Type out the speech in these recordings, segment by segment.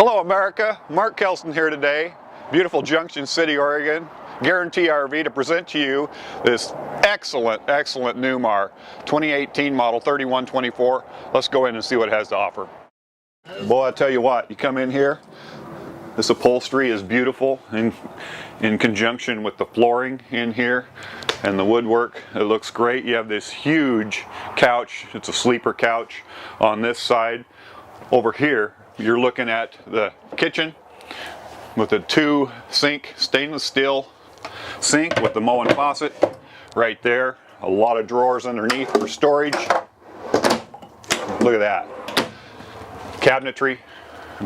Hello America, Mark.Kelson here today, beautiful Junction City, Oregon. Guaranty RV to present to you this excellent Newmar 2018 model 3124. Let's go in and see what it has to offer. Boy, I tell you what, you come in here, this upholstery is beautiful in conjunction with the flooring in here and the woodwork. It looks great. You have this huge couch, it's a sleeper couch on this side. Over here, you're looking at the kitchen with a 2-sink stainless steel sink with the Moen faucet right there. A lot of drawers underneath for storage. Look at that. Cabinetry,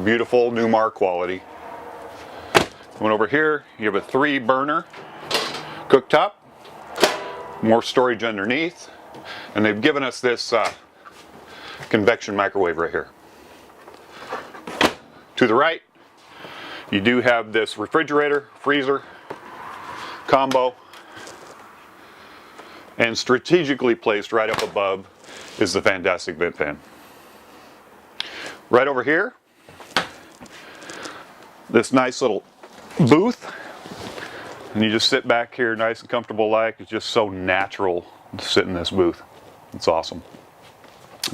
beautiful Newmar quality. Went over here, you have a 3-burner cooktop, more storage underneath, and they've given us this convection microwave right here. To the right, you do have this refrigerator, freezer combo, and strategically placed right up above is the fantastic vent fan. Right over here, this nice little booth, and you just sit back here nice and comfortable like. It's just so natural to sit in this booth. It's awesome.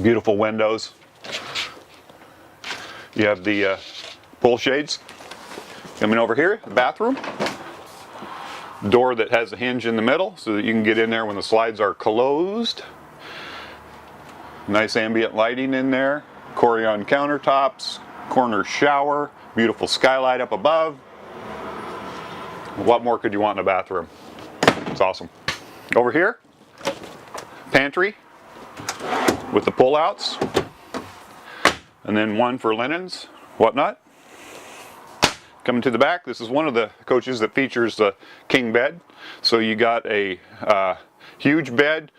Beautiful windows. You have the pull shades. Coming over here, the bathroom. Door that has a hinge in the middle so that you can get in there when the slides are closed. Nice ambient lighting in there. Corian countertops, corner shower, beautiful skylight up above. What more could you want in a bathroom? It's awesome. Over here, pantry with the pull-outs, and then one for linens, whatnot. Coming to the back, this is one of the coaches that features the king bed. So you got a huge bed,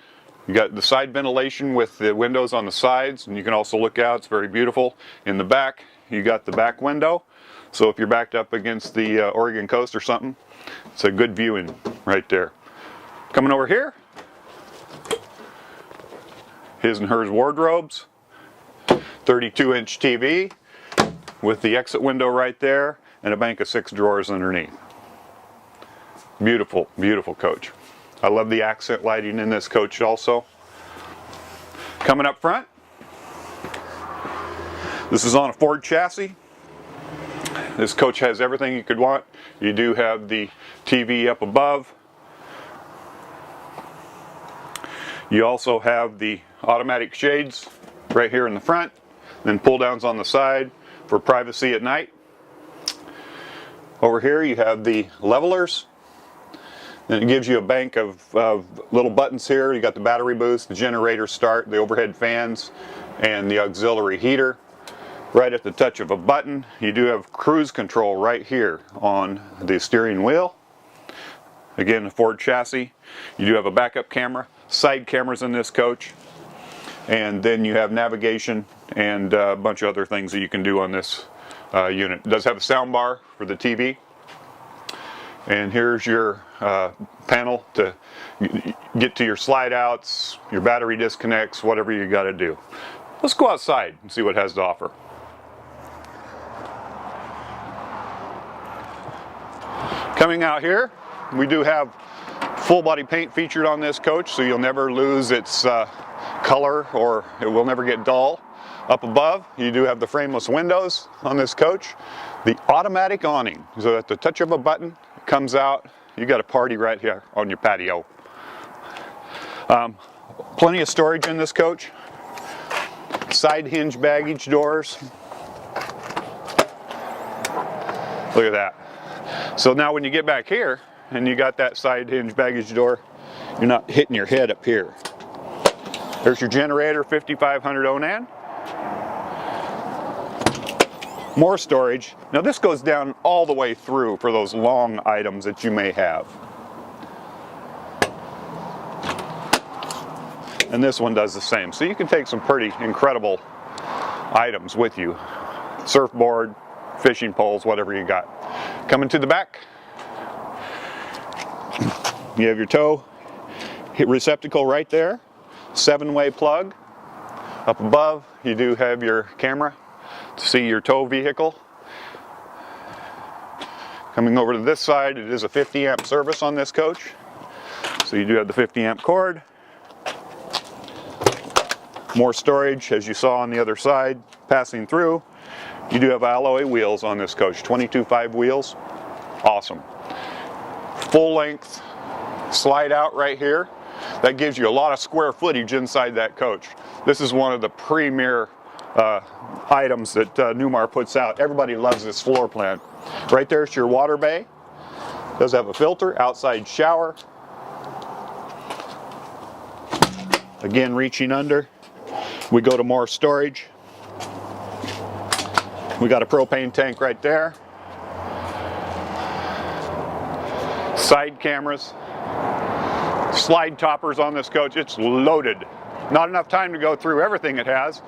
you got the side ventilation with the windows on the sides, and you can also look out, it's very beautiful. In the back, you got the back window, so if you're backed up against the Oregon coast or something, it's a good view in right there. Coming over here, his and hers wardrobes, 32-inch TV with the exit window right there, and a bank of 6 drawers underneath. Beautiful, beautiful coach. I love the accent lighting in this coach also. Coming up front, this is on a Ford chassis. This coach has everything you could want. You do have the TV up above. You also have the automatic shades right here in the front, then pull downs on the side for privacy at night. Over here you have the levelers. Then it gives you a bank of little buttons here. You got the battery boost, the generator start, the overhead fans, and the auxiliary heater. Right at the touch of a button, you do have cruise control right here on the steering wheel. Again, a Ford chassis. You do have a backup camera, side cameras in this coach, and then you have navigation and a bunch of other things that you can do on this unit. It does have a sound bar for the TV. And here's your panel to get to your slide outs, your battery disconnects, whatever you got to do. Let's go outside and see what it has to offer. Coming out here, we do have full body paint featured on this coach, so you'll never lose its color, or it will never get dull. Up above, you do have the frameless windows on this coach. The automatic awning, so at the touch of a button, it comes out. You got a party right here on your patio. Plenty of storage in this coach. Side hinge baggage doors. Look at that. So now when you get back here, and you got that side hinge baggage door, you're not hitting your head up here. There's your generator, 5500 Onan. More storage. Now this goes down all the way through for those long items that you may have. And this one does the same. So you can take some pretty incredible items with you. Surfboard, fishing poles, whatever you got. Coming to the back, you have your tow receptacle right there. 7-way plug. Up above, you do have your camera to see your tow vehicle. Coming over to this side, it is a 50 amp service on this coach. So you do have the 50 amp cord. More storage, as you saw on the other side, passing through. You do have alloy wheels on this coach, 22.5 wheels. Awesome. Full length slide out right here. That gives you a lot of square footage inside that coach. This is one of the premier items that Newmar puts out. Everybody loves this floor plan. Right there's your water bay. Does have a filter, outside shower. Again, reaching under. We go to more storage. We got a propane tank right there. Side cameras. Slide toppers on this coach. It's loaded. Not enough time to go through everything it has.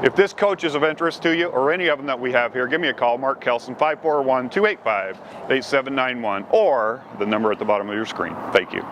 If this coach is of interest to you, or any of them that we have here, give me a call, Mark.Kelson, 541-285-8791, or the number at the bottom of your screen. Thank you.